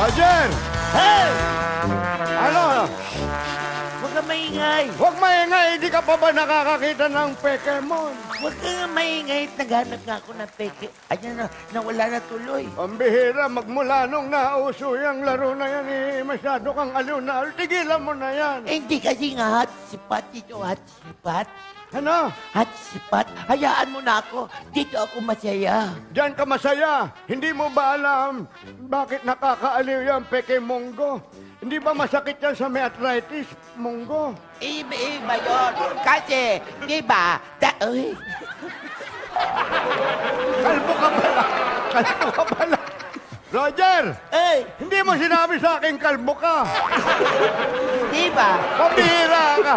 Roger! Hey! Ano? Huwag kang maingay. Huwag maingay, hindi ka pa ba nakakakita ng Pokemon? Huwag kang maingay. Naghanap nga ako ng peke. Ayan na, nawala na tuloy. Ang bihira, magmula nung nauso yung laro na yan, masyado kang aliw na. Tigilan mo na yan. Eh, hindi kasi nga hot sipat dito, hot sipat. Ano? Hot sipat. Hayaan mo na ako. Dito ako masaya. Diyan ka masaya. Hindi mo ba alam bakit nakakaaliw yung Pokemongo? Hindi ba masakit yan sa may arthritis, Mongo? Iba yun. Kasi, di ba? Uy. Kalbo ka pala. Kalbo ka pala. Roger! Ay, Hindi mo sinabi sa akin kalbo ka. di ba? Pabihira ka.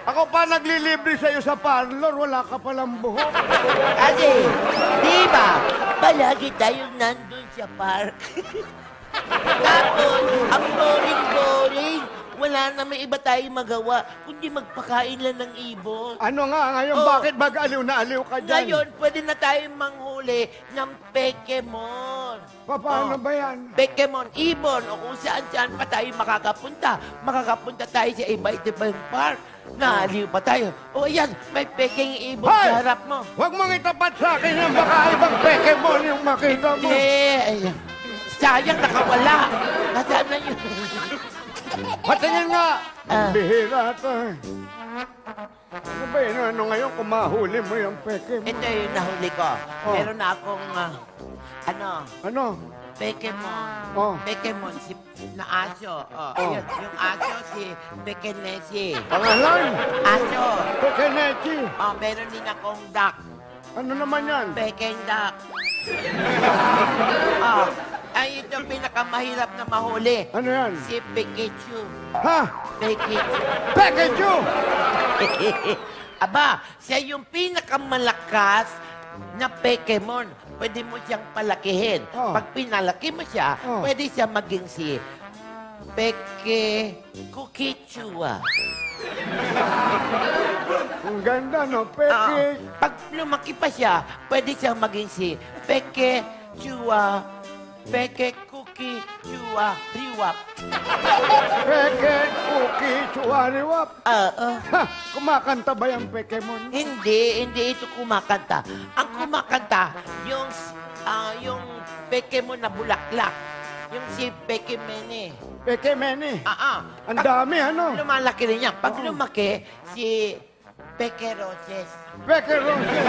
Ako pa naglilibre sa'yo sa parlor, wala ka palang buhok. Kasi, di ba? Palagi tayong nandun sa park. Tapos, ang boring-boring. Wala na may iba tayong magawa, kundi magpakain lang ng ibon. Ano nga ngayon, Oh. bakit mag-aliw na aliw ka dyan? Ngayon, pwede na tayong manghuli ng Pokemon. Paano Oh. ba yan? Pokemon, ibon, o kung saan-saan pa tayo makakapunta. Makakapunta tayo sa iba-ibang park. Naaliw pa tayo. O ayan, may peking ibon sa harap mo. Huwag mong itapat sa akin yung baka ibang Pokemon yung makita mo. Ayan. Sayang, nakawala. Nasaan na yun? Patingin nga. Ah. Bihira ito eh. Ano ba yun? Ano ngayon kung mahuli mo yung Pokemon? Ito yung nahuli ko. Oh. Meron na akong, Ano? Pokemon. Oh. Pokemon, si na aso. Oh. Ayun, yung aso, si Pekenesi. Pangalan? Aso. Pekenechi. Oh, meron din akong duck. Ano naman yan? Peking duck. Oh, ay ito pinakamahirap na mahuli. Ano yan? Si Pikachu. Ha? Pikachu. Pikachu! Aba, siya yung pinakamalakas na Pokemon. Pwede mo siyang palakihin. Oh. Pag pinalaki mo siya, Oh. pwede siya maging si Kukichua. Ang ganda, no? Oo. Pag lumaki pa siya, pwede siyang maging si Kukichua Riwap. Peke, Cookie, Chuariwap. Oo. Ha! Kumakanta ba yung Pokemon? Hindi ito kumakanta. Ang kumakanta, yung Pokemon na bulaklak. Yung si Pekemene. Pekemene. Ang Pag dami, ano? lumalaki rin yan. Pag lumaki, si Peke Roses. Peke Roses.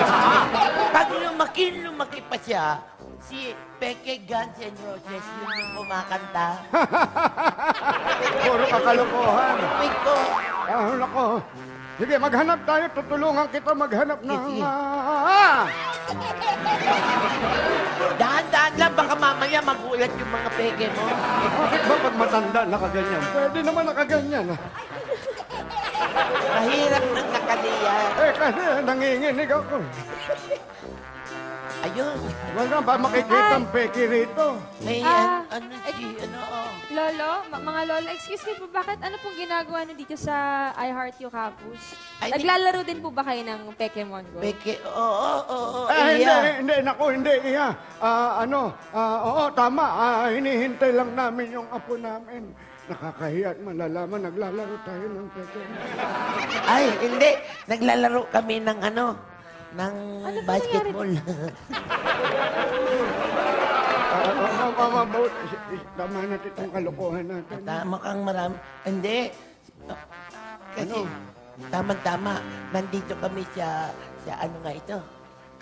Pag lumaki pa siya, si Peke Guns and Roses, yun yung kumakanta. Puro kakalokohan. Uy ko. Ah, nako. Sige, maghanap tayo. Tutulungan kita maghanap ng... Sige. Ah! Dahan-dahan lang, baka mamaya magulat yung mga Peke mo. Bakit ba pag matanda nakaganyan? Pwede naman nakaganyan. Mahirap nang nakaliya. Eh, kasi nanginginig ako. Ayun. Wala ba makikita ang peki rito? May Ah, oh. Lolo, mga lolo, excuse me po, bakit ano pong ginagawa nyo dito sa I Heart You Campus? Ay, Naglalaro din po ba kayo ng Pokemon Go? Peke, oo, Hindi, iya. hindi, iya. Oo, tama. Hinihintay lang namin yung apo namin. Nakakahiya at malalaman, naglalaro tayo ng Pokemon. Ay, hindi. Naglalaro kami ng ng Ano po basketball. Tama natin itong kalokohan natin. Tama kang marami. Hindi. Kasi, tama-tama. Nandito kami sa ano nga ito?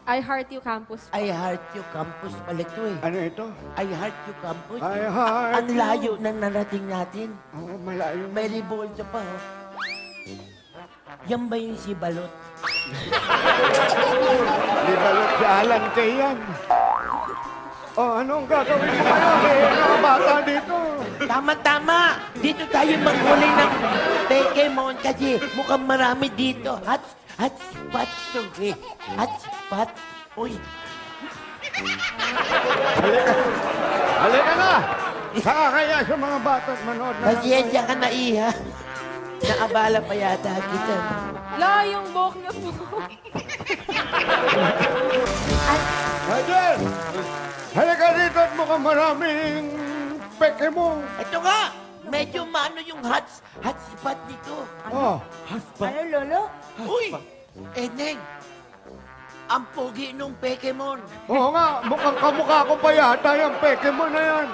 I Heart You Campus po. I Heart You Campus pala ito eh. Ano ito? I Heart You Campus. I Heart Ang layo na narating natin. Oo, malayo. May revolta pa, oh. Yan ba yung si Balot? Di balot si Alan kay yan. Oh, anong gagawin mo ngayon? Mga bata dito. Tama-tama! Dito tayo maghuli ng Pokemon kasi mukhang marami dito. Hot-spot to eh. Hot-spot. Uy, Halika na! Saka kaya sa mga bata at manood na pasensya ka na, Iha. Naabala pa yata kita. Lo, yung buhok niyo po. Roger! Halika dito at mukhang maraming Pokemon. Ito nga, medyo maano yung hot spot dito. Oh. Ano, Lolo? Uy! Neng, ang pogi nung Pokemon. Oo nga, mukhang kamukha ko pa yata yung Pokemon na yan.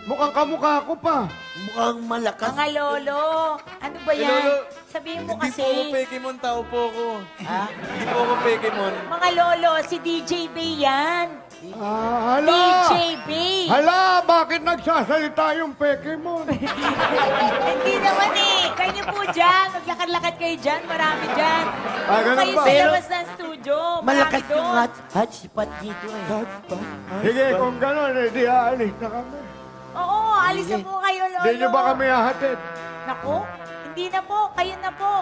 Mukhang kamukha ko pa. Mukhang malakas. Mga Lolo, ano ba yan? Lolo, Sabihin mo Hindi kasi. po ako Pokemon, tao po ako. Ha? Hindi po ako Pokemon. Mga Lolo, si DJ Bay yan. Hala! DJ Bay. Hala, bakit nagsasalita yung Pokemon? Hindi naman eh. Kayo po dyan. Maglakad-lakad kayo dyan. Marami dyan. Ah, ganun Kayo ba? sa Pero- labas ng studio. Malakas Marami yung doon. hot spot dito eh. Sige, kung gano'n, di aalis na kami. Oo, alis na po kayo, Lolo. Hindi niyo ba kami hahatid? Naku, hindi na po. Kayo na po.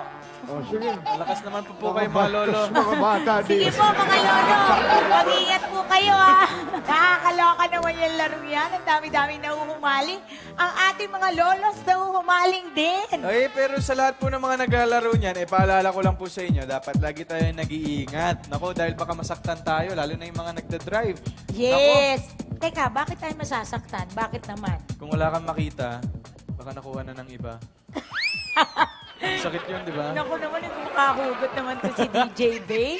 O, sige. Malakas naman po kayo, mga lolo. Mga bata Sige dito. po, mga Lolo. Mag-ingat po kayo, ha. Nakakaloka naman yung laro yan. Ang dami-dami nahuhumaling. Ang ating mga lolos nahuhumaling din. Ay, pero sa lahat po ng mga naglalaro niyan, paalala ko lang po sa inyo, dapat lagi tayo nag-iingat. Nako, dahil baka masaktan tayo, lalo na yung mga nagda-drive. Yes. Teka, bakit tayo masasaktan? Bakit naman? Kung wala kang makita, baka nakuha na ng iba. Sakit yun, di ba? Naku naman, makahugot naman to si DJ Bay.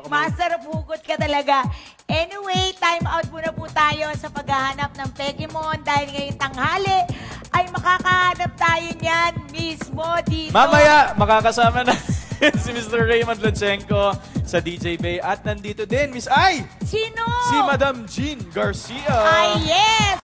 Masarap hugot ka talaga. Anyway, time out muna po tayo sa paghahanap ng Pokemon dahil ngayong tanghali ay makakahanap tayo niyan mismo dito. Mamaya, makakasama na si Mr. Raymond Lutsenko sa DJ Bay. At nandito din, Miss Ai! Sino? Si Madam Jean Garcia. Ay, yes!